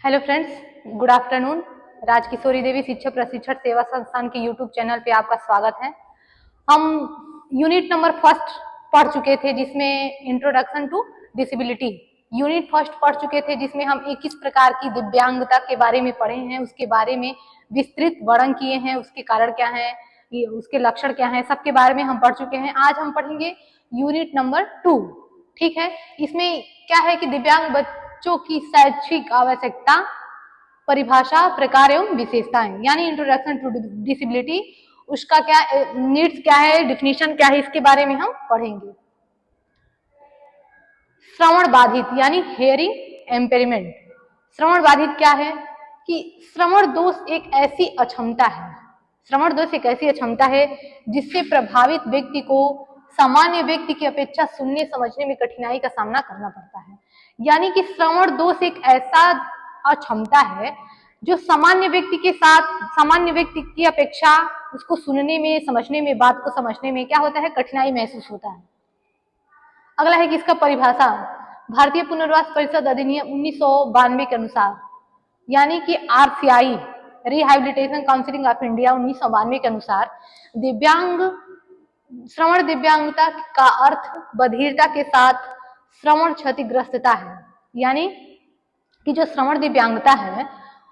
Hello friends, good afternoon. Rajkishori Devi शिक्षक प्रशिक्षण सेवा संस्थान के यूट्यूब चैनल पे आपका स्वागत है। हम यूनिट नंबर फर्स्ट पढ़ चुके थे जिसमें introduction to disability unit first पढ़ चुके थे जिसमें हम 21 प्रकार की दिव्यांगता के बारे में पढ़े हैं, उसके बारे में विस्तृत वर्णन किए हैं, उसके कारण क्या है, उसके लक्षण क्या है, सबके बारे में हम पढ़ चुके हैं। आज हम पढ़ेंगे यूनिट नंबर 2। ठीक है, इसमें क्या है कि दिव्यांग बच्चों की शैक्षिक आवश्यकता, परिभाषा, प्रकार एवं विशेषताएं, यानी इंट्रोडक्शन टू डिसेबिलिटी, उसका क्या नीड्स क्या है, डिफिनीशन क्या है, इसके बारे में हम पढ़ेंगे। श्रवण बाधित यानी हेयरिंग एम्पेयरमेंट। श्रवण बाधित क्या है कि श्रवण दोष एक ऐसी अक्षमता है, श्रवण दोष एक ऐसी अक्षमता है जिससे प्रभावित व्यक्ति को सामान्य व्यक्ति की अपेक्षा सुनने समझने में कठिनाई का सामना करना पड़ता है। यानी कि श्रवण दोष एक ऐसा अक्षमता है जो सामान्य व्यक्ति की अपेक्षा उसको सुनने में, समझने में, बात को समझने में क्या होता है, कठिनाई महसूस होता है। अगला है कि इसका परिभाषा भारतीय पुनर्वास परिषद अधिनियम 1992 के अनुसार, यानी कि RCI rehabilitation counselling of India 1992 के अनुसार श्रवण दिव्यांगता का अर्थ बधिरता के साथ श्रवण क्षतिग्रस्तता है। यानी कि जो श्रवण दिव्यांगता है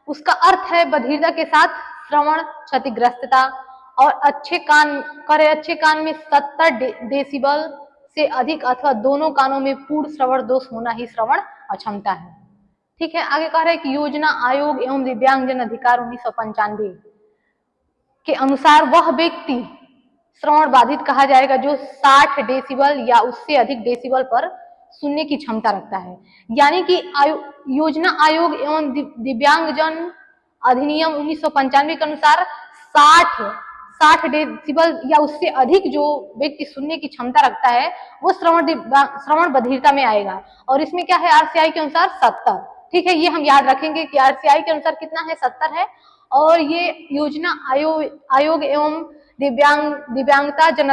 उसका अर्थ है बधिरता के साथ श्रवण क्षतिग्रस्तता, और अच्छे कान में 70 डेसिबल से अधिक अथवा दोनों कानों में पूर्ण श्रवण दोष होना ही श्रवण अक्षमता है। ठीक है, आगे कह रहा है कि योजना आयोग एवं दिव्यांगजन अधिकार 1995 के अनुसार वह व्यक्ति श्रवण बाधित कहा जाएगा जो 60 डेसिबल या उससे अधिक डेसिबल पर सुनने की क्षमता रखता है। यानी कि योजना आयोग एवं दिव्यांगजन अधिनियम 1995 के अनुसार 60 डेसिबल या उससे अधिक जो व्यक्ति सुनने की क्षमता रखता है वो श्रवण बधिरता में आएगा। और इसमें क्या है, RCI के अनुसार 70। ठीक है, ये हम याद रखेंगे कि RCI के अनुसार कितना है, 70 है। और ये योजना आयोग एवं दिव्यांगता जन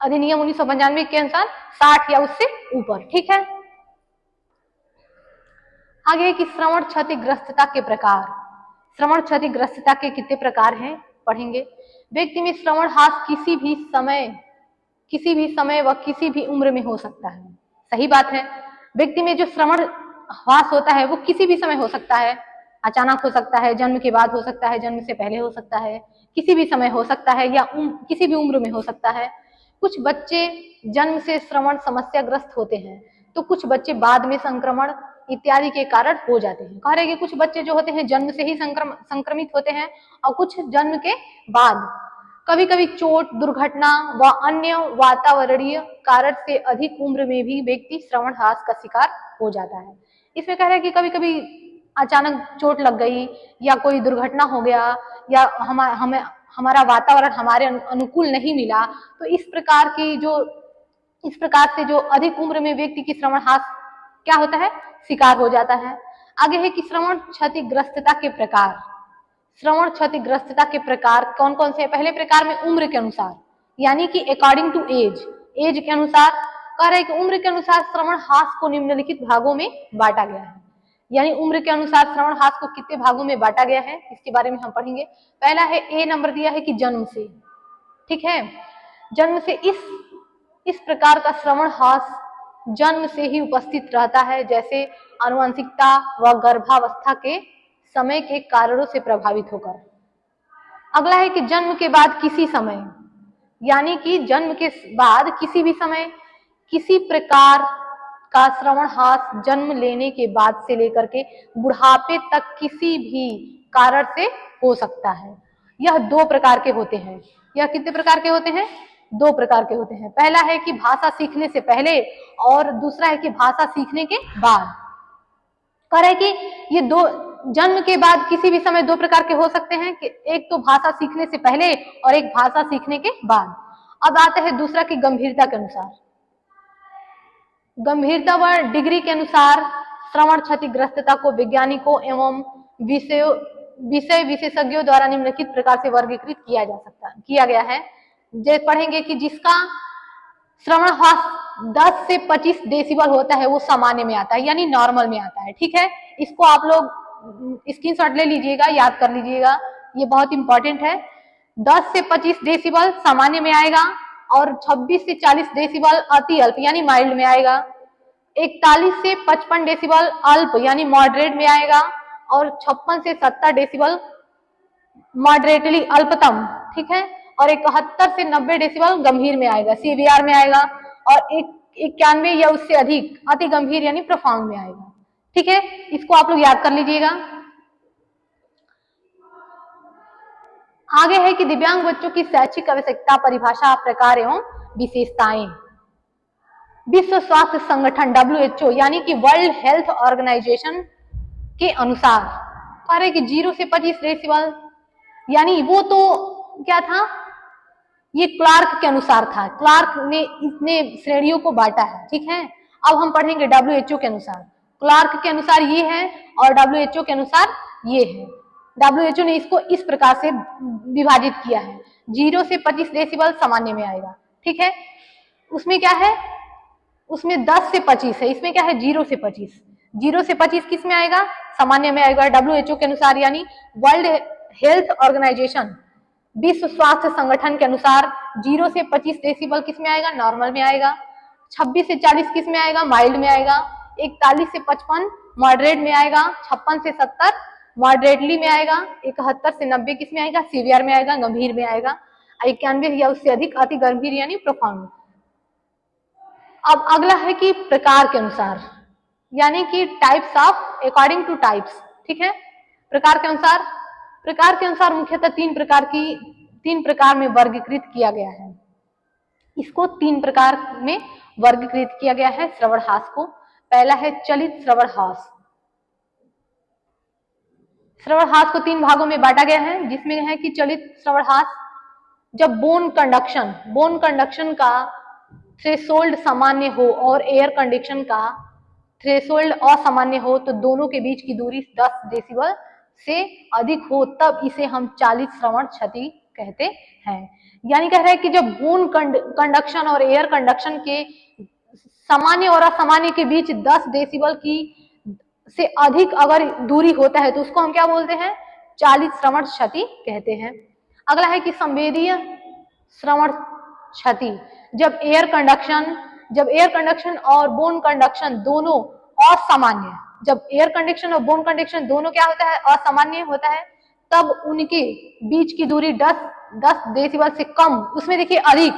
अधिनियम 1995 के अनुसार 60 या उससे ऊपर। ठीक है, आगे कि श्रवण क्षतिग्रस्तता के प्रकार। श्रवण क्षतिग्रस्तता के कितने प्रकार हैं पढ़ेंगे। व्यक्ति में श्रवण ह्रास किसी भी समय व किसी भी उम्र में हो सकता है। सही बात है, व्यक्ति में जो श्रवण ह्रास होता है वो किसी भी समय हो सकता है, अचानक हो सकता है, जन्म के बाद हो सकता है, जन्म से पहले हो सकता है, किसी भी समय हो सकता है, या किसी भी उम्र में हो सकता है। कुछ बच्चे जन्म से श्रवण समस्याग्रस्त होते हैं तो कुछ बच्चे बाद में संक्रमण इत्यादि के कारण हो जाते हैं। कह रहे कि कुछ बच्चे जो होते हैं जन्म से ही संक्रमित होते हैं और कुछ जन्म के बाद। कभी कभी चोट, दुर्घटना व अन्य वातावरणीय कारण से अधिक उम्र में भी व्यक्ति श्रवण ह्रास का शिकार हो जाता है। इसमें कह रहे हैं कि कभी कभी अचानक चोट लग गई या कोई दुर्घटना हो गया या हमारा वातावरण हमारे अनुकूल नहीं मिला, तो इस प्रकार से जो अधिक उम्र में व्यक्ति की श्रवण ह्रास क्या होता है, शिकार हो जाता है। आगे है कि श्रवण क्षतिग्रस्तता के प्रकार। श्रवण क्षतिग्रस्तता के प्रकार कौन कौन से हैं। पहले प्रकार में उम्र के अनुसार, यानी कि अकॉर्डिंग टू एज के अनुसार। कह रहे हैं कि उम्र के अनुसार श्रवण ह्रास को निम्नलिखित भागों में बांटा गया है। यानी उम्र के अनुसार श्रवण ह्रास को कितने भागों में बांटा गया है इसके बारे में हम पढ़ेंगे। पहला है ए नंबर दिया है कि जन्म से। ठीक है, जन्म से इस प्रकार का श्रवण ह्रास जन्म से ही उपस्थित रहता है, जैसे आनुवंशिकता व गर्भावस्था के समय के कारणों से प्रभावित होकर। अगला है कि जन्म के बाद किसी समय, यानी कि जन्म के बाद किसी भी समय किसी प्रकार का श्रवण ह्रास जन्म लेने के बाद से लेकर के बुढ़ापे तक किसी भी कारण से हो सकता है। यह 2 प्रकार के होते हैं। यह कितने प्रकार के होते हैं, 2 प्रकार के होते हैं। पहला है कि भाषा सीखने से पहले और दूसरा है कि भाषा सीखने के बाद। कह रहे कि ये 2 जन्म के बाद किसी भी समय 2 प्रकार के हो सकते हैं कि एक तो भाषा सीखने से पहले और एक भाषा सीखने के बाद। अब आते हैं दूसरा की गंभीरता के अनुसार। गंभीरता व डिग्री के अनुसार श्रवण क्षतिग्रस्तता को वैज्ञानिकों एवं विषय विशेषज्ञों द्वारा निम्नलिखित प्रकार से वर्गीकृत किया गया है। जैसे पढ़ेंगे कि जिसका श्रवण ह्रास 10 से 25 डेसिबल होता है वो सामान्य में आता है, यानी नॉर्मल में आता है। ठीक है, इसको आप लोग स्क्रीनशॉट ले लीजिएगा, याद कर लीजिएगा, ये बहुत इंपॉर्टेंट है। 10 से 25 डेसिबल सामान्य में आएगा और 26 से 40 डेसिबल अति अल्प यानी माइल्ड में आएगा। 41 से 55 डेसिबल अल्प यानी मॉडरेट में आएगा और 56 से 70 डेसिबल मॉडरेटली अल्पतम, ठीक है। और 71 से 90 डेसिबल गंभीर में आएगा, सीवीआर में आएगा। और 91 या उससे अधिक अति गंभीर यानी प्रोफाउंड में आएगा, ठीक है। इसको आप लोग याद कर लीजिएगा। आगे है कि दिव्यांग बच्चों की शैक्षिक आवश्यकता, परिभाषा, प्रकार एवं विशेषताएं। विश्व स्वास्थ्य संगठन WHO यानी कि वर्ल्ड हेल्थ ऑर्गेनाइजेशन के अनुसार कह रहे कि 0 से 25 डेसिबल, यानी वो तो क्या था, ये क्लार्क के अनुसार था, क्लार्क ने इतने श्रेणियों को बांटा है, ठीक है। अब हम पढ़ेंगे WHO के अनुसार। क्लार्क के अनुसार ये है और WHO के अनुसार ये है। WHO ने इसको इस प्रकार से विभाजित किया है। 0 से 25 डेसिबल सामान्य में आएगा, ठीक है। उसमें क्या है, उसमें 10 से 25 है, इसमें क्या है 0 से 25। 0 से 25 किस में आएगा, सामान्य में आएगा WHO के अनुसार, यानी वर्ल्ड हेल्थ ऑर्गेनाइजेशन, विश्व स्वास्थ्य संगठन के अनुसार 0 से 25 डेसिबल किस में आएगा, नॉर्मल में आएगा। 26 से 40 किस में आएगा, माइल्ड में आएगा। 41 से 55 मॉडरेट में आएगा। 56 से 70 मॉडरेटली में आएगा। 71 से 90 किस में आएगा, सीवियर में आएगा, गंभीर में आएगा। 91 या उससे अधिक अति गंभीर यानी प्रोफाउंड। अब अगला है कि प्रकार के अनुसार, यानी कि types of according two types, ठीक है। प्रकार के अनुसार मुख्यतः तीन प्रकार में वर्गीकृत किया गया है। इसको 3 प्रकार में वर्गीकृत किया गया है श्रवण हास को। पहला है चलित श्रवण हास। श्रवण हास को 3 भागों में बांटा गया है, जिसमें है कि चलित श्रवण हास, जब बोन कंडक्शन का थ्रेशोल्ड सामान्य हो और एयर कंडक्शन का थ्रेशोल्ड असामान्य हो तो दोनों के बीच की दूरी 10 डेसिबल से अधिक हो, तब इसे हम चालित श्रवण क्षति कहते हैं। यानी कह रहे हैं कि जब बोन कंडक्शन और एयर कंडक्शन के सामान्य और असामान्य के बीच 10 डेसिबल की से अधिक अगर दूरी होता है तो उसको हम क्या बोलते हैं, चालित श्रवण क्षति कहते हैं। अगला है कि संवेदीय श्रवण क्षति, जब एयर कंडक्शन और बोन कंडक्शन दोनों असामान्य, जब एयर कंडक्शन और बोन कंडक्शन दोनों क्या होता है, असामान्य होता है, तब उनके बीच की दूरी 10 डेसिबल से कम, उसमें देखिए अधिक,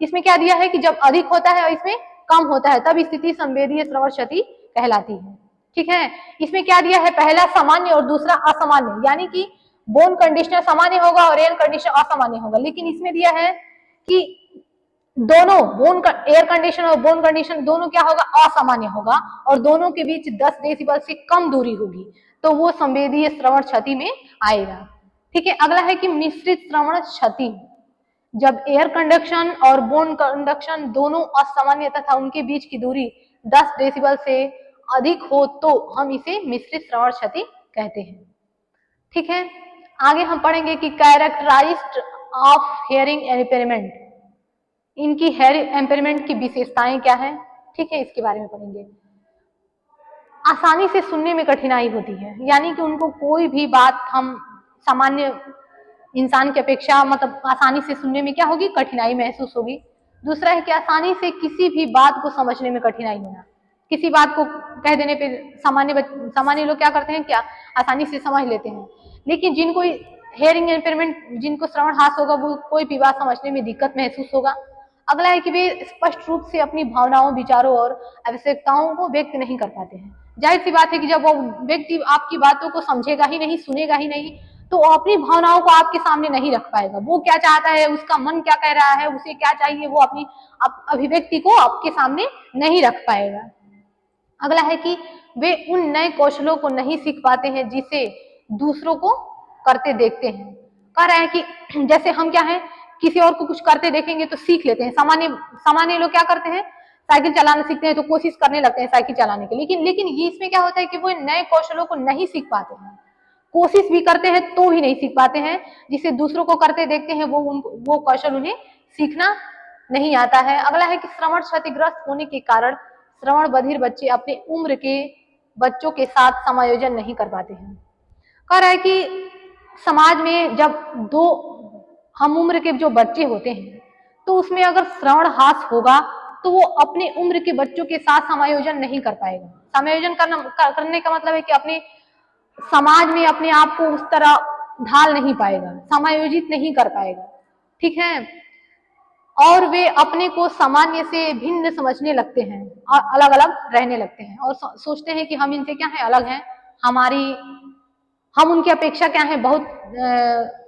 इसमें क्या दिया है कि जब अधिक होता है और इसमें कम होता है तब स्थिति संवेदीय श्रवण क्षति कहलाती है, ठीक है। इसमें क्या दिया है, पहला सामान्य और दूसरा असामान्य, यानी कि बोन कंडीशनर सामान्य होगा और एयर कंडीशनर असामान्य होगा। लेकिन इसमें दिया है कि दोनों एयर कंडीशन और बोन कंडीशन दोनों क्या होगा, असामान्य होगा और दोनों के बीच 10 डेसिबल से कम दूरी होगी, तो वो संवेदीय श्रवण क्षति में आएगा, ठीक है। अगला है कि मिश्रित श्रवण क्षति, जब एयर कंडक्शन और बोन कंडक्शन दोनों असामान्य तथा उनके बीच की दूरी 10 डेसिबल से अधिक हो तो हम इसे मिश्रित श्रवण क्षति कहते हैं, ठीक है। आगे हम पढ़ेंगे कि कैरेक्टराइज्ड ऑफ हियरिंग इम्पेयरमेंट, इनकी हेयरिंग इम्पेयरमेंट की विशेषताएं क्या है, ठीक है, इसके बारे में पढ़ेंगे। आसानी से सुनने में कठिनाई होती है, यानी कि उनको कोई भी बात हम सामान्य इंसान की अपेक्षा मतलब आसानी से सुनने में क्या होगी, कठिनाई महसूस होगी। दूसरा है कि आसानी से किसी भी बात को समझने में कठिनाई होना, किसी बात को कह देने पे सामान्य लोग क्या करते हैं, क्या आसानी से समझ लेते हैं। लेकिन जिनको हेयरिंग इम्पेयरमेंट, जिनको श्रवण हास होगा, वो कोई भी बात समझने में दिक्कत महसूस होगा। अगला है कि वे स्पष्ट रूप से अपनी भावनाओं, विचारों और आवश्यकताओं को व्यक्त नहीं कर पाते हैं। जाहिर सी बात है कि जब वो व्यक्ति आपकी बातों को समझेगा ही नहीं, सुनेगा ही नहीं, तो अपनी भावनाओं को आपके सामने नहीं रख पाएगा। वो क्या चाहता है, उसका मन क्या कह रहा है, उसे क्या चाहिए, वो अपनी अभिव्यक्ति को आपके सामने नहीं रख पाएगा। अगला है कि वे उन नए कौशलों को नहीं सीख पाते हैं जिसे दूसरों को करते देखते हैं। कह रहे हैं कि जैसे हम क्या है, किसी और को कुछ करते देखेंगे तो सीख लेते हैं। सामान्य लोग क्या करते हैं, साइकिल चलाना सीखते हैं तो कोशिश करने लगते हैं साइकिल चलाने की, लेकिन ये इसमें क्या होता है कि वो नए कौशलों को नहीं सीख पाते हैं, कोशिश भी करते हैं तो भी नहीं सीख पाते हैं। जिसे दूसरों को करते देखते हैं वो कौशल उन्हें सीखना नहीं आता है। अगला है कि श्रवण क्षतिग्रस्त होने के कारण श्रवण बधिर बच्चे अपने उम्र के बच्चों के साथ समायोजन नहीं कर पाते हैं। कह रहा है कि समाज में जब दो हम उम्र के जो बच्चे होते हैं तो उसमें अगर श्रवण हास होगा तो वो अपने उम्र के बच्चों के साथ समायोजन नहीं कर पाएगा। समायोजन करने का मतलब है कि अपने समाज में अपने आप को उस तरह ढाल नहीं पाएगा, समायोजित नहीं कर पाएगा, ठीक है। और वे अपने को सामान्य से भिन्न समझने लगते हैं और अलग अलग रहने लगते हैं और सोचते हैं कि हम इनसे क्या है, अलग हैं, हम उनकी अपेक्षा क्या है, बहुत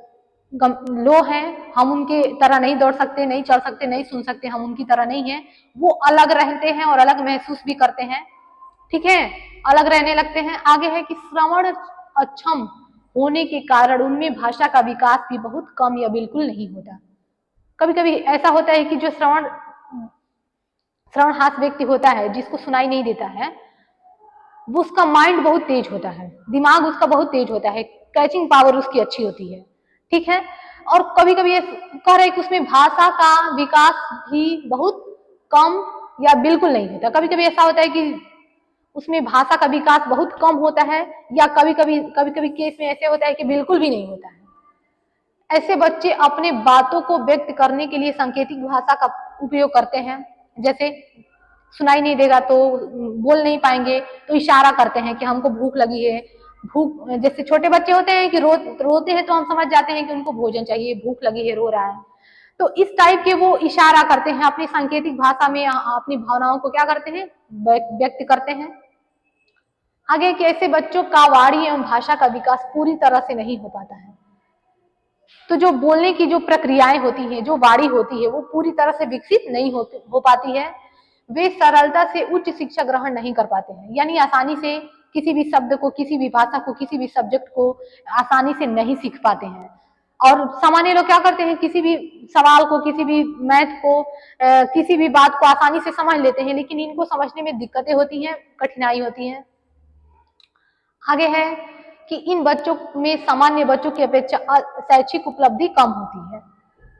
लो हैं, हम उनके तरह नहीं दौड़ सकते, नहीं चल सकते, नहीं सुन सकते, हम उनकी तरह नहीं है। वो अलग रहते हैं और अलग महसूस भी करते हैं, ठीक है, अलग रहने लगते हैं। आगे है कि श्रवण अक्षम होने के कारण उनमें भाषा का विकास भी बहुत कम या बिल्कुल नहीं होता। कभी कभी ऐसा होता है कि जो श्रवणहास व्यक्ति होता है, जिसको सुनाई नहीं देता है, वो उसका माइंड बहुत तेज होता है, दिमाग उसका बहुत तेज होता है, कैचिंग पावर उसकी अच्छी होती है, ठीक है। और कभी कभी कह रहे कि उसमें भाषा का विकास भी बहुत कम या बिल्कुल नहीं होता। कभी कभी ऐसा होता है कि उसमें भाषा का विकास बहुत कम होता है या कभी कभी केस में ऐसे होता है कि बिल्कुल भी नहीं होता है। ऐसे बच्चे अपने बातों को व्यक्त करने के लिए सांकेतिक भाषा का उपयोग करते हैं। जैसे सुनाई नहीं देगा तो बोल नहीं पाएंगे तो इशारा करते हैं कि हमको भूख लगी है। भूख, जैसे छोटे बच्चे होते हैं कि रोते हैं तो हम समझ जाते हैं कि उनको भोजन चाहिए, भूख लगी है, रो रहा है, तो इस टाइप के वो इशारा करते हैं, अपनी सांकेतिक भाषा में अपनी भावनाओं को क्या करते हैं, व्यक्त करते हैं। आगे कि ऐसे बच्चों का वाणी एवं भाषा का विकास पूरी तरह से नहीं हो पाता है। तो जो बोलने की जो प्रक्रियाएं होती हैं, जो वाणी होती है, वो पूरी तरह से विकसित नहीं हो पाती है। वे सरलता से उच्च शिक्षा ग्रहण नहीं कर पाते हैं, यानी आसानी से किसी भी शब्द को, किसी भी भाषा को, किसी भी सब्जेक्ट को आसानी से नहीं सीख पाते हैं। और सामान्य लोग क्या करते हैं, किसी भी सवाल को, किसी भी मैथ को, किसी भी बात को आसानी से समझ लेते हैं, लेकिन इनको समझने में दिक्कतें होती हैं, कठिनाई होती है। आगे है कि इन बच्चों में सामान्य बच्चों की अपेक्षा शैक्षिक उपलब्धि कम होती है।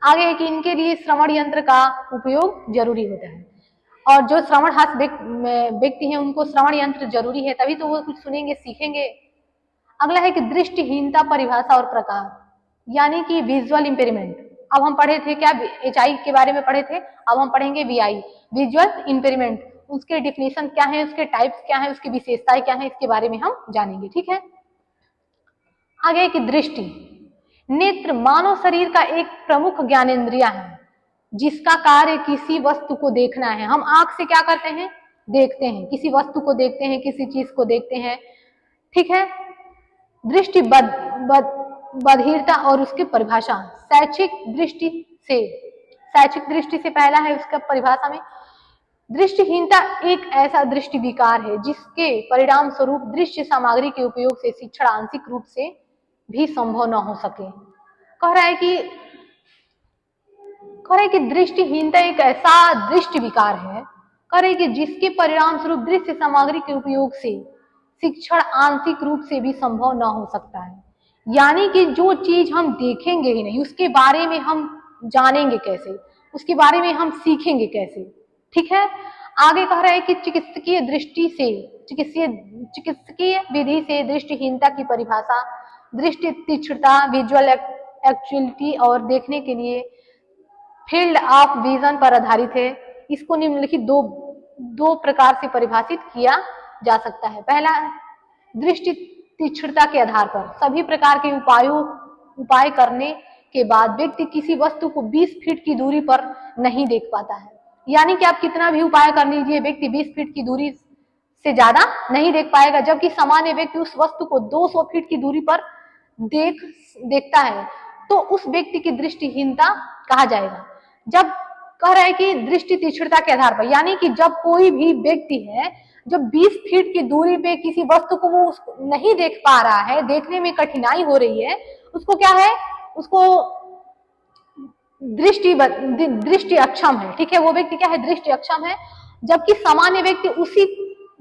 आगे है कि इनके लिए श्रवण यंत्र का उपयोग जरूरी होता है, और जो श्रवणहास व्यक्ति हैं उनको श्रवण यंत्र जरूरी है, तभी तो वो कुछ सुनेंगे, सीखेंगे। अगला है कि दृष्टिहीनता परिभाषा और प्रकार, यानी कि विजुअल इंपेयरमेंट। अब हम पढ़े थे क्या, HI के बारे में पढ़े थे, अब हम पढ़ेंगे VI, विजुअल इंपेयरमेंट। उसके डिफिनेशन क्या है, उसके टाइप्स क्या है, उसकी विशेषताएं क्या है, इसके बारे में हम जानेंगे, ठीक है। आगे की दृष्टि, नेत्र मानव शरीर का एक प्रमुख ज्ञानेंद्रिय है, जिसका कार्य किसी वस्तु को देखना है। हम आंख से क्या करते हैं, देखते हैं, किसी वस्तु को देखते हैं, किसी चीज को देखते हैं, ठीक है। दृष्टि बधिरता और उसकी परिभाषा, शैक्षिक दृष्टि से पहला है उसका परिभाषा में, दृष्टिहीनता एक ऐसा दृष्टि विकार है जिसके परिणाम स्वरूप दृश्य सामग्री के उपयोग से शिक्षण आंशिक रूप से भी संभव न हो सके। कह रहा है कि दृष्टिहीनता एक ऐसा दृष्टि विकार है, कह रहे कि जिसके परिणाम स्वरूप दृश्य सामग्री के उपयोग से शिक्षण आंशिक रूप से भी संभव न हो सकता है। यानी कि जो चीज हम देखेंगे ही नहीं, उसके बारे में हम जानेंगे कैसे, उसके बारे में हम सीखेंगे कैसे, ठीक है। आगे कह रहा है कि चिकित्सकीय विधि से दृष्टिहीनता की परिभाषा दृष्टि तीक्ष्णता, विजुअल एक्चुअलिटी और देखने के लिए फील्ड ऑफ विजन पर आधारित है। इसको निम्नलिखित दो प्रकार से परिभाषित किया जा सकता है। पहला, दृष्टि तीक्ष्णता के आधार पर सभी प्रकार के उपाय करने के बाद व्यक्ति किसी वस्तु को 20 फीट की दूरी पर नहीं देख पाता है। यानी कि आप कितना भी उपाय कर लीजिए, व्यक्ति 20 फीट की दूरी से ज्यादा नहीं देख पाएगा, जबकि सामान्य व्यक्ति उस वस्तु को 200 फीट की दूरी पर देखता है, तो उस व्यक्ति की दृष्टिहीनता कहा जाएगा। जब कह रहा है कि दृष्टि तीक्ष्णता के आधार पर, यानी कि जब कोई भी व्यक्ति है जब 20 फीट की दूरी पे किसी वस्तु को वो नहीं देख पा रहा है, देखने में कठिनाई हो रही है, उसको क्या है, उसको दृष्टि अक्षम है, ठीक है। वो व्यक्ति क्या है, दृष्टि अक्षम है, जबकि सामान्य व्यक्ति उसी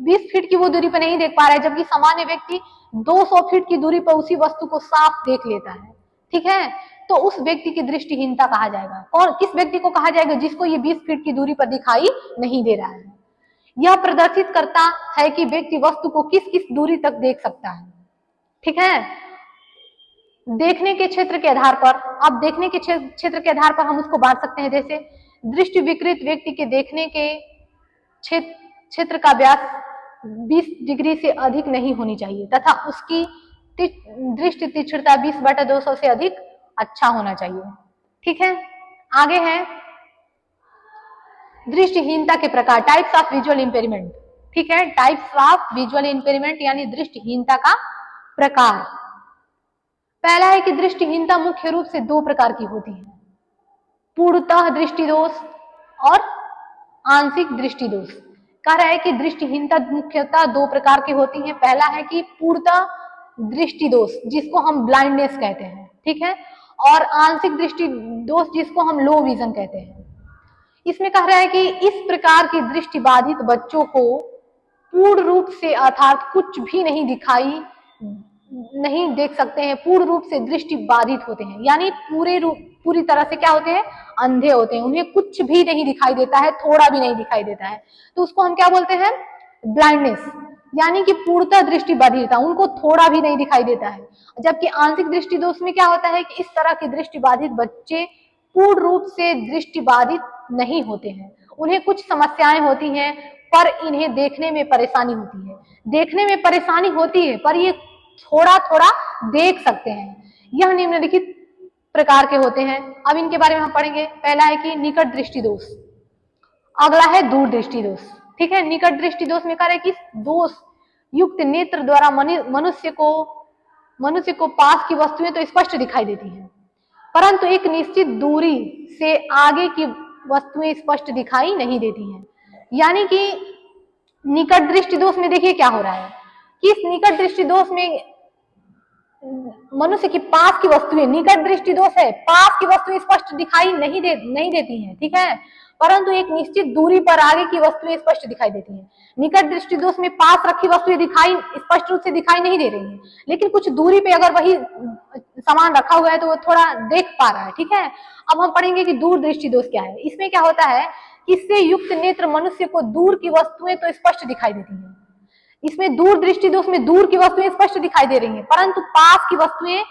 20 फीट की वो दूरी पर नहीं देख पा रहा है, जबकि सामान्य व्यक्ति 200 फीट की दूरी पर उसी वस्तु को साफ देख लेता है, ठीक है। तो उस व्यक्ति की दृष्टिहीनता कहा जाएगा। और किस व्यक्ति को कहा जाएगा, जिसको ये 20 फीट की दूरी पर दिखाई नहीं दे रहा है। यह प्रदर्शित करता है कि व्यक्ति वस्तु को किस किस दूरी तक देख सकता है। ठीक है, देखने के क्षेत्र के आधार पर, अब देखने के क्षेत्र के आधार पर हम उसको बांट सकते हैं। जैसे दृष्टि विकृत व्यक्ति के देखने के क्षेत्र का व्यास 20 डिग्री से अधिक नहीं होनी चाहिए तथा उसकी दृष्टि तीक्ष्णता 20/200 से अधिक अच्छा होना चाहिए। ठीक है, आगे है दृष्टिहीनता के प्रकार, टाइप्स ऑफ विजुअल इंपेयरमेंट। ठीक है, टाइप्स ऑफ विजुअल इंपेयरमेंट यानी दृष्टिहीनता का प्रकार। पहला है कि दृष्टिहीनता मुख्य रूप से 2 प्रकार की होती है, पूर्णतः दृष्टि दोष और आंशिक दृष्टि दोष। कह रहा है कि दृष्टिहीनता मुख्यतः 2 प्रकार की होती है। पहला है कि पूर्णतः दृष्टि दोष जिसको हम ब्लाइंडनेस कहते हैं। ठीक है, और आंशिक दृष्टि दोष जिसको हम लो विजन कहते हैं। इसमें कह रहा है कि इस प्रकार की दृष्टि बाधित बच्चों को पूर्ण रूप से अर्थात कुछ भी नहीं देख सकते हैं, पूर्ण रूप से दृष्टि बाधित होते हैं, यानी पूरी तरह से क्या होते हैं, अंधे होते हैं, उन्हें कुछ भी नहीं दिखाई देता है, थोड़ा भी नहीं दिखाई देता है, तो उसको हम क्या बोलते हैं, ब्लाइंडनेस, यानी कि पूर्णतः दृष्टि बाधितता, उनको थोड़ा भी नहीं दिखाई देता है। जबकि आंशिक दृष्टि दोष में क्या होता है कि इस तरह के दृष्टि बाधित बच्चे पूर्ण रूप से दृष्टि बाधित नहीं होते हैं, उन्हें कुछ समस्याएं होती हैं पर इन्हें देखने में परेशानी होती है, देखने में परेशानी होती है पर ये थोड़ा थोड़ा देख सकते हैं। यह निम्नलिखित प्रकार के होते हैं। अब इनके बारे में हम पढ़ेंगे। पहला है कि निकट दृष्टि दोष, अगला है दूर दृष्टि दोष। ठीक है, निकट दृष्टि दोष में कह रहे हैं कि दोष युक्त नेत्र द्वारा मनुष्य को पास की वस्तुएं तो स्पष्ट दिखाई देती हैं, परंतु एक निश्चित दूरी से आगे की वस्तुएं स्पष्ट दिखाई नहीं देती हैं। यानी कि निकट दृष्टि दोष में देखिए क्या हो रहा है कि इस निकट दृष्टि दोष में मनुष्य की पास की वस्तुएं, निकट दृष्टि दोष है, पास की वस्तुएं स्पष्ट दिखाई नहीं देती हैं। ठीक है, परंतु एक निश्चित दूरी पर आगे की वस्तुएं स्पष्ट दिखाई देती हैं। निकट दृष्टि दोष में पास रखी वस्तुएं स्पष्ट रूप से दिखाई नहीं दे रही हैं, लेकिन कुछ दूरी पे अगर वही सामान रखा हुआ है तो वो थोड़ा देख पा रहा है। ठीक है, अब हम पढ़ेंगे कि दूर दृष्टि दोष क्या है। इसमें क्या होता है कि इससे युक्त नेत्र मनुष्य को दूर की वस्तुएं तो स्पष्ट दिखाई देती हैं। इसमें दूर दृष्टि दोष में दूर की वस्तुएं स्पष्ट दिखाई दे रही हैं, परंतु पास की वस्तुएं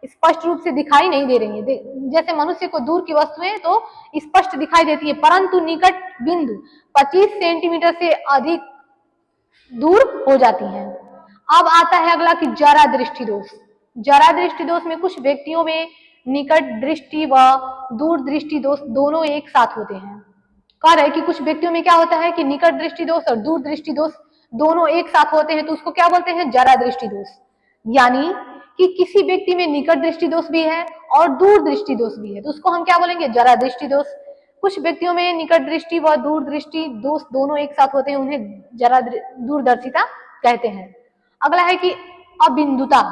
स्पष्ट रूप से दिखाई नहीं दे रही है। जैसे मनुष्य को दूर की वस्तुएं तो स्पष्ट दिखाई देती है, परंतु निकट बिंदु 25 सेंटीमीटर से अधिक दूर हो जाती हैं। अब आता है अगला कि जरा दृष्टि दोष। जरा दृष्टि दोष में कुछ व्यक्तियों में निकट दृष्टि व दूर दृष्टि दोष दोनों एक साथ होते हैं। कह रहे हैं कि कुछ व्यक्तियों में क्या होता है कि निकट दृष्टि दोष और दूर दृष्टि दोष दोनों एक साथ होते हैं, तो उसको क्या बोलते हैं, जरा दृष्टि दोष। यानी कि किसी व्यक्ति में निकट दृष्टि दोष भी है और दूर दृष्टि दोष भी है, तो उसको हम क्या बोलेंगे, जरा दृष्टि दोष। कुछ व्यक्तियों में निकट दृष्टि व दूर दृष्टि दोष दोनों एक साथ होते हैं, उन्हें जरा दूरदर्शिता कहते हैं। अगला है कि अबिंदुता।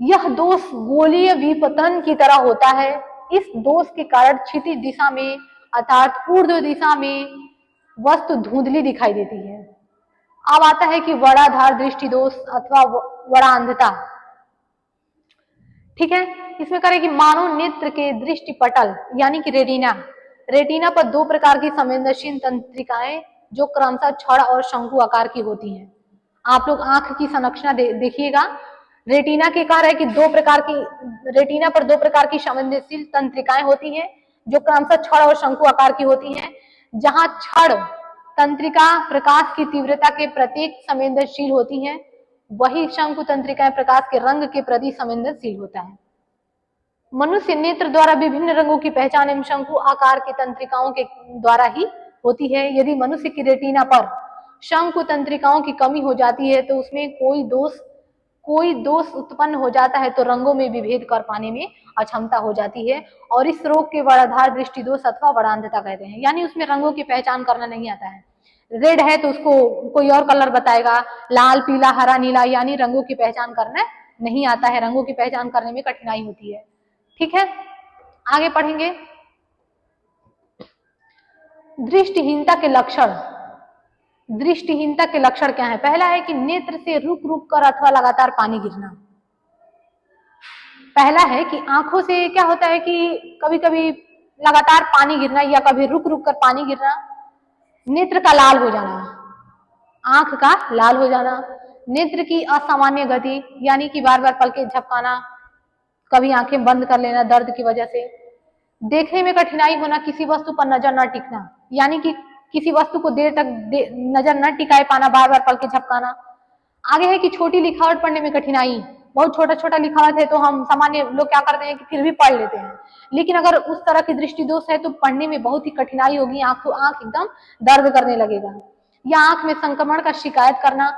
यह दोष गोलीय विपतन की तरह होता है। इस दोष के कारण क्षितिज दिशा में अर्थात ऊर्ध्व दिशा में वस्तु धुंधली दिखाई देती है। अब आता है कि वड़ाधार दृष्टि दोष अथवा वड़ांधता। ठीक है, इसमें करें कि मानव नेत्र के दृष्टि पटल यानी कि रेटिना पर 2 प्रकार की संवेदनशील तंत्रिकाएं जो क्रमशः छड़ और शंकु आकार की होती हैं। आप लोग आंख की संरचना देखिएगा। रेटिना के कह रहे हैं कि 2 प्रकार की, रेटिना पर 2 प्रकार की संवेदनशील तंत्रिकाएं होती हैं जो क्रमशः छड़ और शंकु आकार की होती हैं। जहां छड़ तंत्रिका प्रकाश की तीव्रता के प्रत्येक संवेदनशील होती हैं, वही शंकु तंत्रिकाएं प्रकाश के रंग के प्रति संवेदनशील होता है। मनुष्य नेत्र द्वारा विभिन्न रंगों की पहचान एवं शंकु आकार की तंत्रिकाओं के द्वारा ही होती है। यदि मनुष्य की रेटिना पर शंकु तंत्रिकाओं की कमी हो जाती है तो उसमें कोई दोष उत्पन्न हो जाता है, तो रंगों में विभेद कर पाने में अक्षमता हो जाती है और इस रोग के वड़ाधार दृष्टि दोष अथवा वड़ांधता कहते हैं। यानी उसमें रंगों की पहचान करना नहीं आता है। रेड है तो उसको कोई और कलर बताएगा, लाल पीला हरा नीला, यानी रंगों की पहचान करना नहीं आता है, रंगों की पहचान करने में कठिनाई होती है। ठीक है, आगे पढ़ेंगे। दृष्टिहीनता के लक्षण। दृष्टिहीनता के लक्षण क्या है? पहला है कि नेत्र से रुक रुक कर अथवा लगातार पानी गिरना। पहला है कि आंखों से क्या होता है कि कभी कभी लगातार पानी गिरना या कभी रुक रुक कर पानी गिरना। नेत्र का लाल हो जाना, आंख का लाल हो जाना, नेत्र की असामान्य गति यानी कि बार बार पलकें झपकाना, कभी आंखें बंद कर लेना दर्द की वजह से, देखने में कठिनाई होना, किसी वस्तु पर नजर न टिकना यानी कि किसी वस्तु को देर तक नजर न टिकाए पाना, बार बार पलकें झपकाना। आगे है कि छोटी लिखावट पढ़ने में कठिनाई, बहुत छोटा छोटा लिखावट है तो हम सामान्य लोग क्या करते हैं कि फिर भी पढ़ लेते हैं, लेकिन अगर उस तरह की दृष्टि दोष है तो पढ़ने में बहुत ही कठिनाई होगी, आंख एकदम दर्द करने लगेगा। या आंख में संक्रमण का शिकायत करना,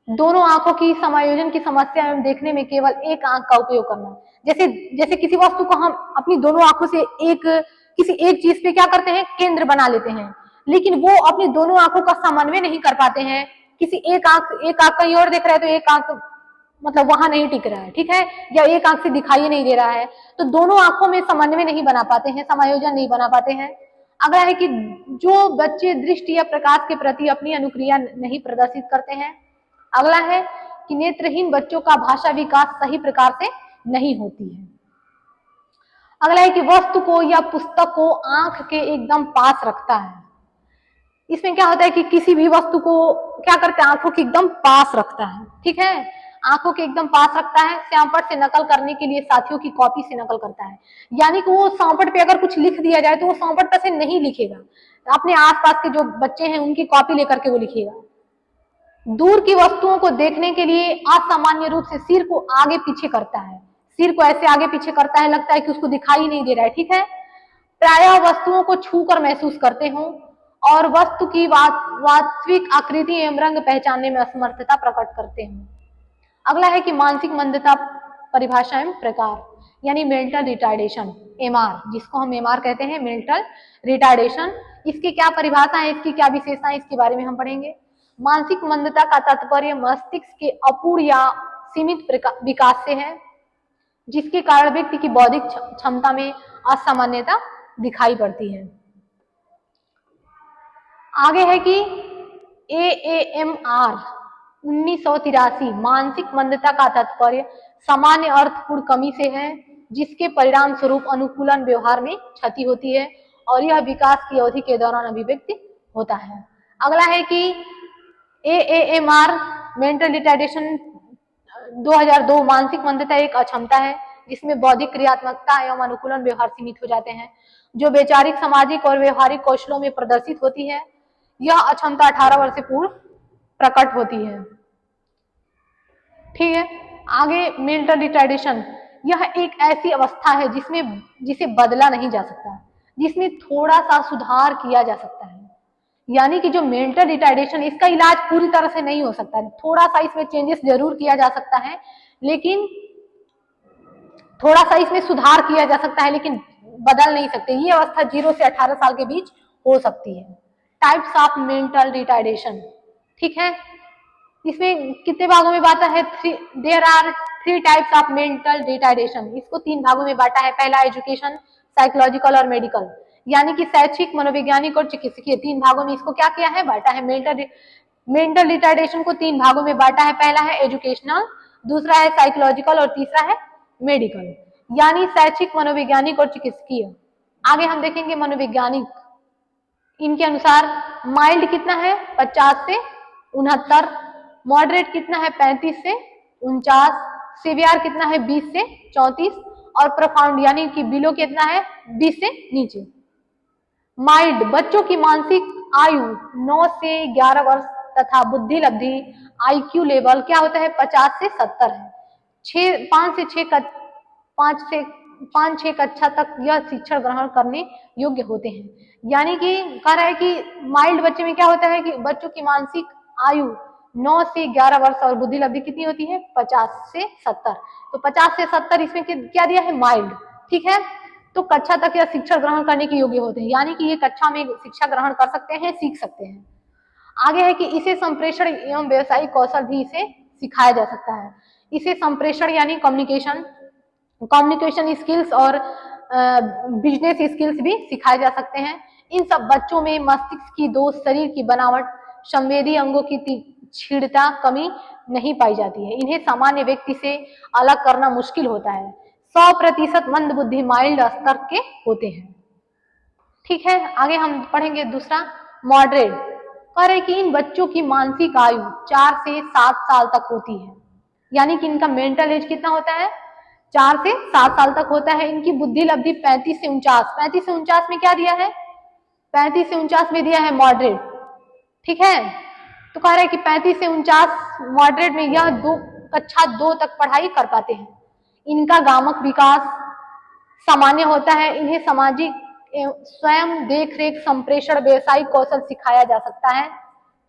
दोनों आंखों की समायोजन की समस्या एवं देखने में केवल एक आंख का उपयोग करना, जैसे जैसे किसी वस्तु को हम अपनी दोनों आंखों से किसी एक चीज पे क्या करते हैं, केंद्र बना लेते हैं, लेकिन वो अपनी दोनों आंखों का समन्वय नहीं कर पाते हैं। किसी एक आंख कहीं और देख रहा है तो एक आंख मतलब वहां नहीं टिक रहा है, ठीक है, या एक आंख से दिखाई नहीं दे रहा है, तो दोनों आंखों में समन्वय नहीं बना पाते हैं, समायोजन नहीं बना पाते हैं। अगला है कि जो बच्चे दृष्टि या प्रकाश के प्रति अपनी अनुक्रिया नहीं प्रदर्शित करते हैं। अगला है कि नेत्रहीन बच्चों का भाषा विकास सही प्रकार से नहीं होती है। अगला है कि वस्तु को या पुस्तक को आंख के एकदम पास रखता है। इसमें क्या होता है कि किसी भी वस्तु को क्या करता है, आंखों के एकदम पास रखता है, ठीक है, आंखों के एकदम पास रखता है। श्यामपट से नकल करने के लिए साथियों की कॉपी से नकल करता है, यानी कि वो श्यामपट पे अगर कुछ लिख दिया जाए तो वो श्यामपट पे से नहीं लिखेगा, अपने आसपास के जो बच्चे हैं उनकी कॉपी लेकर के वो लिखेगा। दूर की वस्तुओं को देखने के लिए असामान्य रूप से सिर को आगे पीछे करता है, सिर को ऐसे आगे पीछे करता है, लगता है कि उसको दिखाई नहीं दे रहा है, ठीक है। प्रायः वस्तुओं को छूकर महसूस करते हो और वस्तु की वास्तविक आकृति एवं रंग पहचानने में असमर्थता प्रकट करते हैं। अगला है कि मानसिक मंदता परिभाषा एवं प्रकार यानी मेंटल रिटार्डेशन, एमआर, जिसको हम एमआर कहते हैं, मेंटल रिटार्डेशन। इसकी क्या परिभाषा है, इसकी क्या विशेषता है, इसके बारे में हम पढ़ेंगे। मानसिक मंदता का तात्पर्य मस्तिष्क के अपूर्ण या सीमित विकास से है, जिसके कारण व्यक्ति की बौद्धिक क्षमता में असामान्यता दिखाई पड़ती है। आगे है कि AAMR 1983, मानसिक मंदता का तात्पर्य सामान्य अर्थपूर्ण कमी से है, जिसके परिणाम स्वरूप अनुकूलन व्यवहार में क्षति होती है और यह विकास की अवधि के दौरान अभिव्यक्ति होता है। अगला है कि AAMR मेंटल रिटार्डेशन 2002, मानसिक मंदता एक अक्षमता है जिसमें बौद्धिक क्रियात्मकता एवं अनुकूलन व्यवहार सीमित हो जाते हैं, जो वैचारिक, सामाजिक और व्यवहारिक कौशलों में प्रदर्शित होती है। यह अक्षमता 18 वर्ष से पूर्व प्रकट होती है, ठीक है। आगे मेंटल रिटार्डेशन, यह एक ऐसी अवस्था है जिसे बदला नहीं जा सकता, जिसमें थोड़ा सा सुधार किया जा सकता है, यानी कि जो मेंटल रिटार्डेशन, इसका इलाज पूरी तरह से नहीं हो सकता, थोड़ा सा इसमें चेंजेस जरूर किया जा सकता है, लेकिन थोड़ा सा इसमें सुधार किया जा सकता है, लेकिन बदल नहीं सकते। ये अवस्था 0 से 18 साल के बीच हो सकती है। टाइप्स ऑफ मेंटल रिटार्डेशन, ठीक है, इसमें कितने भागों में बांटा है, there are 3 types of mental retardation. इसको 3 भागों में बांटा है। पहला एजुकेशन, साइकोलॉजिकल और मेडिकल, यानी कि शैक्षिक, मनोवैज्ञानिक और चिकित्सकीय, 3 भागों में इसको क्या किया है, बांटा है। मेंटल रिटार्डेशन को 3 भागों में बांटा है। पहला है एजुकेशनल, दूसरा है साइकोलॉजिकल और तीसरा है मेडिकल, यानी शैक्षिक, मनोवैज्ञानिक और चिकित्सकीय। आगे हम देखेंगे मनोवैज्ञानिक, इनके अनुसार माइल्ड कितना है, 50 से 69, मॉडरेट कितना है, 35 से 49, सीवियर कितना है, 20 से 34, और प्रोफाउंड यानी कि बिलो कितना है, 20 से नीचे। माइल्ड बच्चों की मानसिक आयु 9 से 11 वर्ष तथा बुद्धि लब्धि IQ लेवल क्या होता है, 50 से 70 है। 5 से 6 कक्षा तक यह शिक्षा ग्रहण करने योग्य होते हैं, यानी कि कह रहा है कि माइल्ड बच्चे में क्या होता है कि बच्चों की मानसिक आयु 9 से 11 वर्ष और बुद्धि लब्धि कितनी होती है, 50 से 70। तो 50 से 70 इसमें क्या दिया है, माइल्ड, ठीक है। तो कक्षा तक यह शिक्षा ग्रहण करने के योग्य होते हैं, यानी कि ये कक्षा में शिक्षा ग्रहण कर सकते हैं, सीख सकते हैं। आगे है कि इसे संप्रेषण एवं व्यवसायिक कौशल भी इसे सिखाया जा सकता है। इसे संप्रेषण यानी कम्युनिकेशन स्किल्स और बिजनेस स्किल्स भी सिखाए जा सकते हैं। इन सब बच्चों में मस्तिष्क की दोष, शरीर की बनावट, संवेदी अंगों की तीक्ष्णता कमी नहीं पाई जाती है। इन्हें सामान्य व्यक्ति से अलग करना मुश्किल होता है। 100% मंद बुद्धि माइल्ड स्तर के होते हैं, ठीक है। आगे हम पढ़ेंगे दूसरा, मॉडरेट। कह रहे कि इन बच्चों की मानसिक आयु 4 से 7 साल तक होती है, यानी कि इनका मेंटल एज कितना होता है, 4 से 7 साल तक होता है। इनकी बुद्धि लब्धि 35 से 49, 35 से 49 में क्या दिया है, 35 से 49 में दिया है मॉडरेट, ठीक है। तो कह रहे हैं कि 35 से 49 मॉडरेट में यह कक्षा 2 तक पढ़ाई कर पाते हैं। इनका गामक विकास सामान्य होता है। इन्हें सामाजिक स्वयं देख रेख संप्रेषण व्यवसायिक कौशल सिखाया जा सकता है,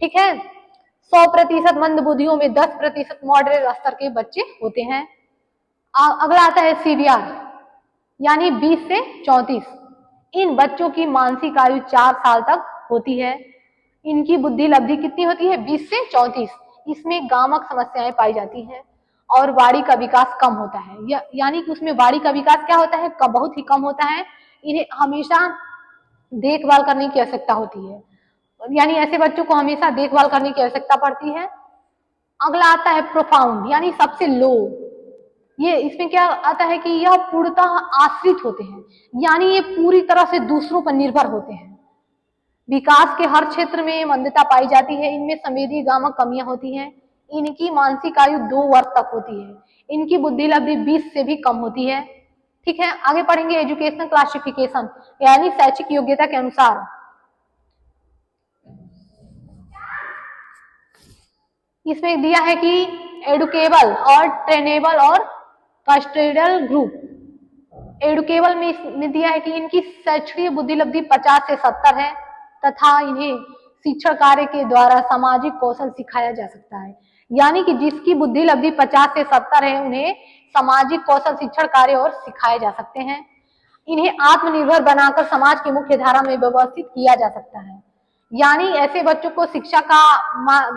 ठीक है। 100% मंद बुद्धियों में 10% मॉडरेट स्तर के बच्चे होते हैं। अगला आता है सीवियर, यानी 20 से 34। इन बच्चों की मानसिक आयु 4 साल तक होती है। इनकी बुद्धि लब्धि कितनी होती है, 20 से 34। इसमें गामक समस्याएं पाई जाती हैं और वाणी का विकास कम होता है, यानी कि उसमें वाणी का विकास क्या होता है, बहुत ही कम होता है। इन्हें हमेशा देखभाल करने की आवश्यकता होती है, यानी ऐसे बच्चों को हमेशा देखभाल करने की आवश्यकता पड़ती है। अगला आता है प्रोफाउंड, यानी सबसे लो। ये इसमें क्या आता है कि यह पूर्णतः आश्रित होते हैं, यानी ये पूरी तरह से दूसरों पर निर्भर होते हैं। विकास के हर क्षेत्र में मंदता पाई जाती है। इनमें संवेदी गामक कमियां होती हैं। इनकी मानसिक आयु 2 वर्ष तक होती है। इनकी बुद्धि लब्धि 20 से भी कम होती है, ठीक है। आगे पढ़ेंगे एजुकेशनल क्लासिफिकेशन, यानी शैक्षिक योग्यता के अनुसार। इसमें दिया है कि एडुकेबल और ट्रेनेबल और कस्टोडियल ग्रुप। एडुकेबल में इसमें दिया है कि इनकी शैक्षणिक बुद्धि लब्धि 50 से 70 है तथा इन्हें शिक्षण कार्य के द्वारा सामाजिक कौशल सिखाया जा सकता है, यानी कि जिसकी बुद्धि लब्धि 50 से 70 है उन्हें सामाजिक कौशल शिक्षण कार्य और सिखाए जा सकते हैं। इन्हें आत्मनिर्भर बनाकर समाज की मुख्य धारा में व्यवस्थित किया जा सकता है, यानी ऐसे बच्चों को शिक्षा का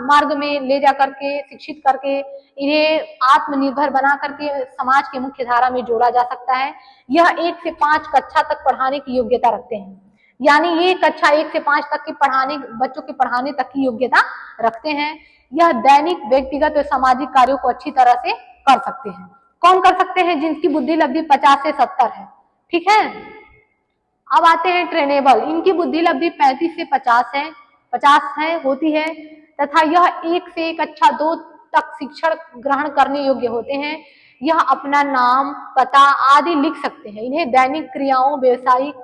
मार्ग में ले जा करके शिक्षित करके इन्हें आत्मनिर्भर बना करके समाज की मुख्य धारा में जोड़ा जा सकता है। यह 1 से 5 कक्षा तक पढ़ाने की योग्यता रखते हैं, यानी ये कक्षा 1 से 5 तक की बच्चों के पढ़ाने तक की योग्यता रखते हैं। यह दैनिक व्यक्तिगत और सामाजिक कार्यों को अच्छी तरह से कर सकते हैं। कौन कर सकते हैं, जिनकी बुद्धि लब्धि 50 से 70 है, ठीक है। अब आते हैं ट्रेनेबल। इनकी बुद्धि लब्धि 35 से 50 है होती है तथा यह 1 से कक्षा 2 तक शिक्षण ग्रहण करने योग्य होते हैं। यह अपना नाम, पता आदि लिख सकते हैं। इन्हें दैनिक क्रियाओं, व्यवसायिक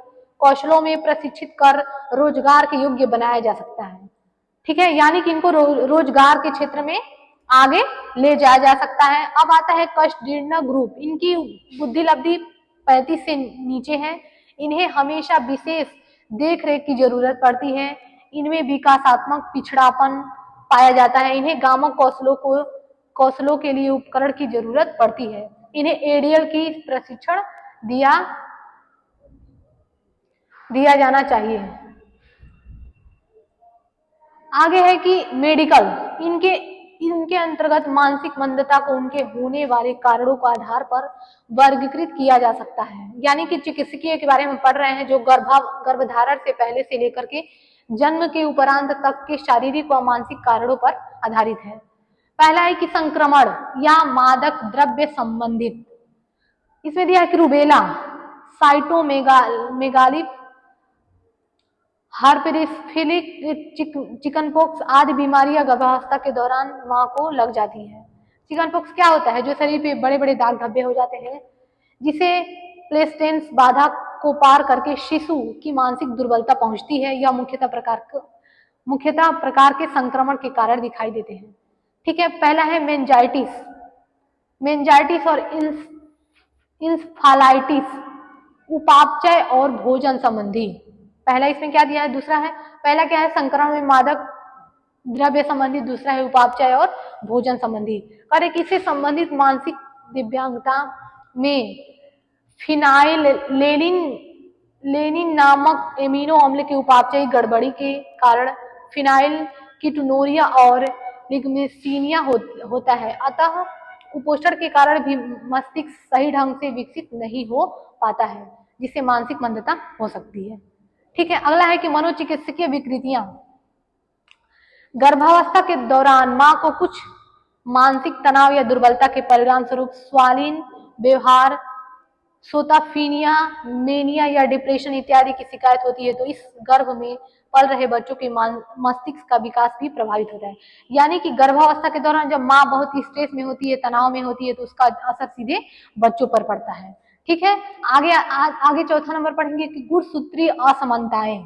कौशलों में प्रशिक्षित कर रोजगार के योग्य बनाया जा सकता है, ठीक है, यानी कि इनको रोजगार के क्षेत्र में आगे ले जाया जा सकता है। अब आता है कस्टोडियल ग्रुप। इनकी बुद्धि लब्धि 35 से नीचे है। इन्हें हमेशा विशेष देख रेख की जरूरत पड़ती है। इनमें विकासात्मक पिछड़ापन पाया जाता है। इन्हें गामक कौशलों के लिए उपकरण की जरूरत पड़ती है। इन्हें एडीएल की प्रशिक्षण दिया जाना चाहिए। आगे है कि मेडिकल। इनके अंतर्गत मानसिक मंदता को उनके होने वाले कारणों के आधार पर वर्गीकृत किया जा सकता है, यानी कि चिकित्सकीय के बारे में पढ़ रहे हैं जो गर्भधारण से पहले से लेकर के जन्म के उपरांत तक के शारीरिक व मानसिक कारणों पर आधारित है। पहला है कि संक्रमण या मादक द्रव्य संबंधित। इसमें दिया है कि रूबेला, साइटोमेगाली, हार्पेरिस्फिलिक, चिकनपॉक्स आदि बीमारियां गर्भावस्था के दौरान मां को लग जाती है। चिकनपॉक्स क्या होता है, जो शरीर पे बड़े बड़े दाग धब्बे हो जाते हैं, जिसे प्लेसेंस बाधा को पार करके शिशु की मानसिक दुर्बलता पहुंचती है। यह मुख्यतः प्रकार के संक्रमण के कारण दिखाई देते हैं, ठीक है। पहला है मेनिंजाइटिस और इंसेफेलाइटिस, उपापचय और भोजन संबंधी। पहला इसमें क्या दिया है, दूसरा है, पहला क्या है, संक्रमण में मादक द्रव्य संबंधी, दूसरा है उपापचय और भोजन संबंधी। कार्य किससे संबंधित मानसिक दिव्यांगता में फिनाइलेनिन नामक एमिनो अम्ल के उपापचयी गड़बड़ी के कारण फिनाइलकीटोनुरिया और लिग्नोसेनिया होता है। अतः कुपोषण के कारण भी मस्तिष्क सही ढंग से विकसित नहीं हो पाता है, जिससे मानसिक मंदता हो सकती है, ठीक है। अगला है कि मनोचिकित्सकीय विकृतियां। गर्भावस्था के दौरान मां को कुछ मानसिक तनाव या दुर्बलता के परिणाम स्वरूप स्वालीन व्यवहार, सोताफीनिया, मेनिया या डिप्रेशन इत्यादि की शिकायत होती है, तो इस गर्भ में पल रहे बच्चों के मस्तिष्क का विकास भी प्रभावित होता है। यानी कि गर्भावस्था के दौरान जब माँ बहुत स्ट्रेस में होती है, तनाव में होती है, तो उसका असर सीधे बच्चों पर पड़ता है। ठीक है, आगे चौथा नंबर पढ़ेंगे कि गुणसूत्रीय असमानताएं।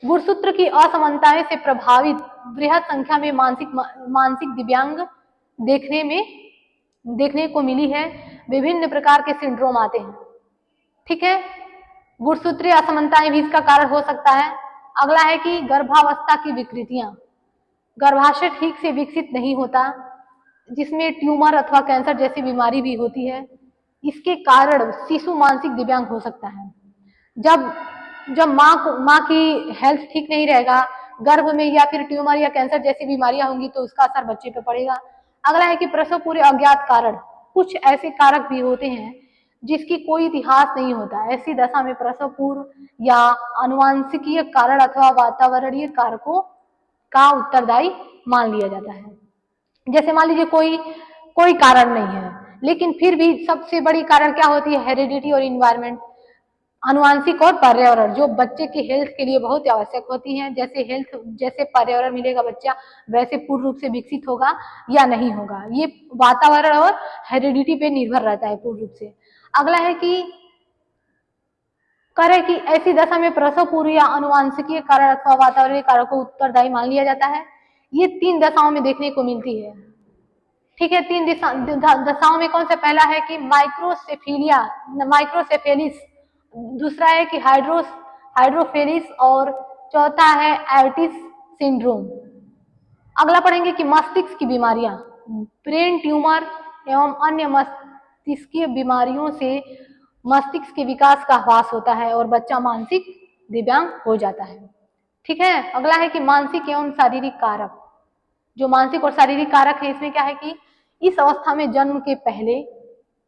गुणसूत्र की असमानताएं से प्रभावित बृहद संख्या में मानसिक दिव्यांग देखने को मिली है। विभिन्न प्रकार के सिंड्रोम आते हैं। ठीक है, गुणसूत्रीय असमानताएं भी इसका कारण हो सकता है। अगला है कि गर्भावस्था की विकृतियां, गर्भाशय ठीक से विकसित नहीं होता, जिसमें ट्यूमर अथवा कैंसर जैसी बीमारी भी होती है। इसके कारण शिशु मानसिक दिव्यांग हो सकता है। जब जब माँ की हेल्थ ठीक नहीं रहेगा, गर्भ में या फिर ट्यूमर या कैंसर जैसी बीमारियां होंगी, तो उसका असर बच्चे पे पड़ेगा। अगला है कि प्रसव पूर्व अज्ञात कारण, कुछ ऐसे कारक भी होते हैं जिसकी कोई इतिहास नहीं होता। ऐसी दशा में प्रसव पूर्व या आनुवंशिकीय कारण अथवा वातावरणीय कारकों का उत्तरदायी मान लिया जाता है। जैसे मान लीजिए कोई कारण नहीं है, लेकिन फिर भी सबसे बड़ी कारण क्या होती है? हेरिडिटी और इन्वायरमेंट, आनुवांशिक और पर्यावरण, जो बच्चे की हेल्थ के लिए बहुत आवश्यक होती हैं। जैसे पर्यावरण मिलेगा बच्चा वैसे पूर्ण रूप से विकसित होगा या नहीं होगा, ये वातावरण और हेरिडिटी पे निर्भर रहता है पूर्ण रूप से। अगला है कि करे कि ऐसी दशा में प्रसव पूर्व या आनुवांशिकीय कारण अथवा वातावरणीय कारकों को उत्तरदायी मान लिया जाता है। ये 3 दशाओं में देखने को मिलती है। ठीक है, 3 दशाओं में कौन सा? पहला है कि माइक्रोसेफेलिस, दूसरा है कि हाइड्रोफेलिस और चौथा है एर्टिस सिंड्रोम। अगला पढ़ेंगे कि मस्तिष्क की बीमारियां, ब्रेन ट्यूमर एवं अन्य मस्तिष्कीय बीमारियों से मस्तिष्क के विकास का ह्रास होता है और बच्चा मानसिक दिव्यांग हो जाता है। ठीक है, अगला है कि मानसिक एवं शारीरिक कारक। जो मानसिक और शारीरिक कारक है, इसमें क्या है कि इस अवस्था में जन्म के पहले,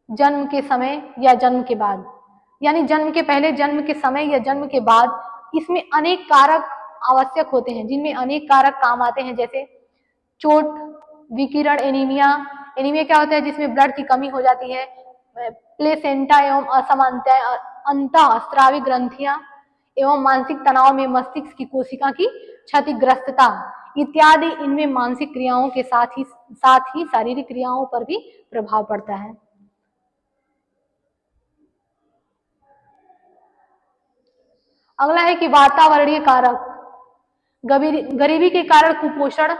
जन्म के समय या जन्म के बाद, यानी जन्म के पहले, जन्म के समय या जन्म के बाद, इसमें अनेक कारक आवश्यक होते हैं, जिनमें अनेक कारक काम आते हैं। जैसे चोट, विकिरण, एनीमिया। एनीमिया क्या होता है? जिसमें ब्लड की कमी हो जाती है। प्लेसेंटा एवं असमानताएं, अंतःस्रावी ग्रंथियां एवं मानसिक तनाव में मस्तिष्क की कोशिका की क्षतिग्रस्तता इत्यादि, इनमें मानसिक क्रियाओं के साथ ही शारीरिक क्रियाओं पर भी प्रभाव पड़ता है। अगला है कि वातावरणीय कारक। गरीबी के कारण कुपोषण,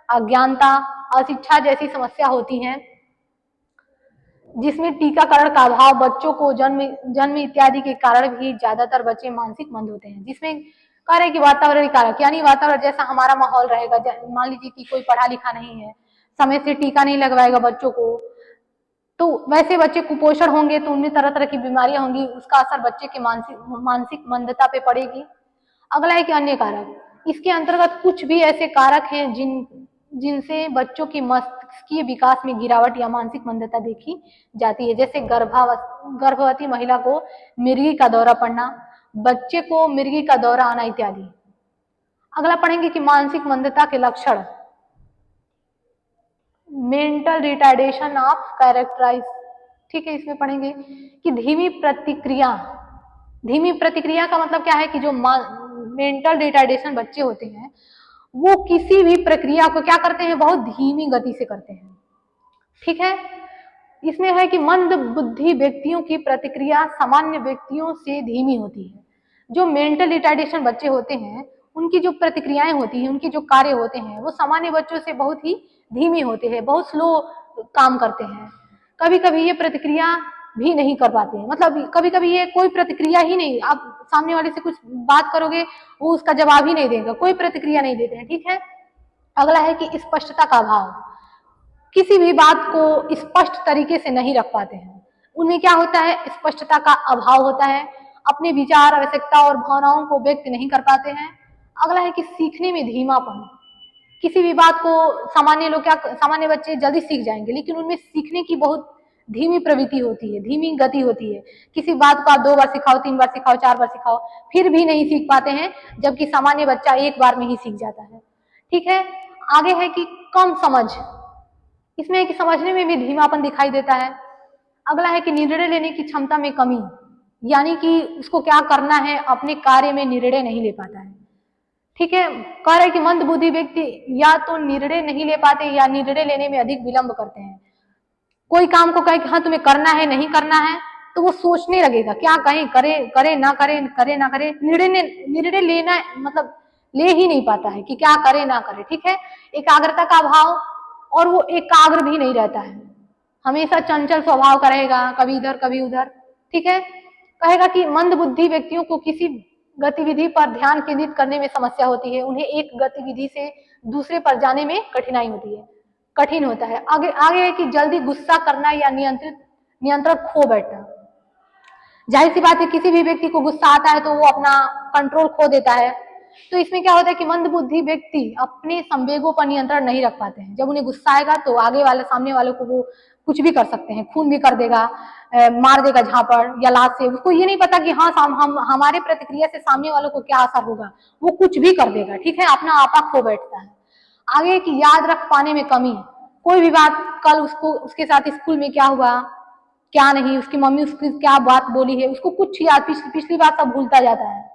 अज्ञानता, अशिक्षा जैसी समस्या होती हैं, जिसमें टीकाकरण का अभाव, बच्चों को जन्म इत्यादि के कारण भी ज्यादातर बच्चे मानसिक मंद होते हैं। जिसमें कह रहे हैं कि वातावरणीय कारक, यानी वातावरण जैसा हमारा माहौल रहेगा, मान लीजिए कि कोई पढ़ा लिखा नहीं है, समय से टीका नहीं लगवाएगा बच्चों को, तो वैसे बच्चे कुपोषण होंगे, तो उनमें तरह तरह की बीमारियां होंगी, उसका असर बच्चे के मानसिक मंदता पे पड़ेगी। अगला है कि अन्य कारक। इसके अंतर्गत कुछ भी ऐसे कारक हैं जिनसे बच्चों की मस्तिष्कीय विकास में गिरावट या मानसिक मंदता देखी जाती है। जैसे गर्भवती महिला को मिर्गी का दौरा पड़ना, बच्चे को मिर्गी का दौरा आना इत्यादि। अगला पढ़ेंगे कि मानसिक मंदता के लक्षण, मेंटल रिटार्डेशन ऑफ कैरेक्टराइज। ठीक है, इसमें पढ़ेंगे कि धीमी प्रतिक्रिया का मतलब क्या है कि जो मेंटल रिटार्डेशन बच्चे होते हैं, वो किसी भी प्रक्रिया को क्या करते हैं? बहुत धीमी गति से करते हैं। ठीक है, इसमें है कि मंद बुद्धि व्यक्तियों की प्रतिक्रिया सामान्य व्यक्तियों से धीमी होती है। जो मेंटल रिटार्डेशन बच्चे होते हैं, उनकी जो प्रतिक्रियाएं होती हैं, उनके जो कार्य होते हैं, वो सामान्य बच्चों से बहुत ही धीमे होते हैं, बहुत स्लो काम करते हैं। कभी कभी ये प्रतिक्रिया भी नहीं कर पाते हैं, मतलब कभी कभी ये कोई प्रतिक्रिया ही नहीं, आप सामने वाले से कुछ बात करोगे, वो उसका जवाब ही नहीं देगा, कोई प्रतिक्रिया नहीं देते हैं। ठीक है, अगला है कि स्पष्टता का अभाव, किसी भी बात को स्पष्ट तरीके से नहीं रख पाते हैं। उनमें क्या होता है? स्पष्टता का अभाव होता है, अपने विचार, आवश्यकता और भावनाओं को व्यक्त नहीं कर पाते हैं। अगला है कि सीखने में धीमापन, किसी भी बात को सामान्य बच्चे जल्दी सीख जाएंगे, लेकिन उनमें सीखने की बहुत धीमी प्रवृत्ति होती है, धीमी गति होती है। किसी बात को आप 2 बार सिखाओ, 3 बार सिखाओ, 4 बार सिखाओ, फिर भी नहीं सीख पाते हैं, जबकि सामान्य बच्चा एक बार में ही सीख जाता है। ठीक है, आगे है कि कम समझ, इसमें है कि समझने में भी धीमापन दिखाई देता है। अगला है कि निर्णय लेने की क्षमता में कमी, यानी कि उसको क्या करना है अपने कार्य में निर्णय नहीं ले पाता है। ठीक है, कह रहे हैं कि मंद बुद्धि व्यक्ति या तो निर्णय नहीं ले पाते या निर्णय लेने में अधिक विलंब करते हैं। कोई काम को कहे कि हाँ तुम्हें करना है नहीं करना है, तो वो सोचने लगेगा क्या कहें, करे करे ना करे, करे ना करे, निर्णय लेना मतलब ले ही नहीं पाता है कि क्या करे ना करे। ठीक है, एकाग्रता का अभाव, और वो एकाग्र भी नहीं रहता है, हमेशा चंचल स्वभाव का रहेगा, कभी इधर कभी उधर। ठीक है, कहेगा कि मंद बुद्धि व्यक्तियों को किसी गतिविधि पर ध्यान केंद्रित करने में समस्या होती है, उन्हें एक गतिविधि से दूसरे पर जाने में कठिनाई होती है, कठिन होता है। आगे आगे है कि जल्दी गुस्सा करना या नियंत्रण खो बैठना। जाहिर सी बात है, किसी भी व्यक्ति को गुस्सा आता है तो वो अपना कंट्रोल खो देता है। तो इसमें क्या होता है कि मंद बुद्धि व्यक्ति अपने संवेगों पर नियंत्रण नहीं रख पाते हैं। जब उन्हें गुस्सा आएगा तो आगे वाले सामने वाले को वो कुछ भी कर सकते हैं, खून भी कर देगा, मार देगा झापड़ या लात से। उसको ये नहीं पता कि हाँ हम हमारे प्रतिक्रिया से सामने वालों को क्या असर होगा, वो कुछ भी कर देगा। ठीक है, अपना आपा खो बैठता है। आगे की याद रख पाने में कमी, कोई भी बात कल उसके साथ स्कूल में क्या हुआ क्या नहीं, उसकी मम्मी उसकी क्या बात बोली है, उसको कुछ याद, पिछली बात सब भूलता जाता है।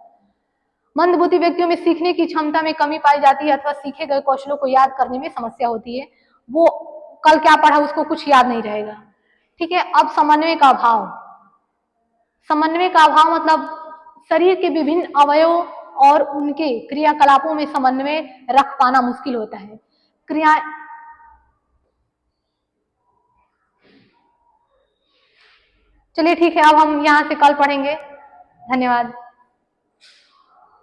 मंद बुद्धि व्यक्तियों में सीखने की क्षमता में कमी पाई जाती है अथवा सीखे गए कौशलों को याद करने में समस्या होती है। वो कल क्या पढ़ा उसको कुछ याद नहीं रहेगा। ठीक है, अब समन्वय का अभाव। समन्वय का अभाव मतलब शरीर के विभिन्न अवयवों और उनके क्रियाकलापों में समन्वय रख पाना मुश्किल होता है। क्रिया चलिए ठीक है, अब हम यहाँ से कल पढ़ेंगे। धन्यवाद।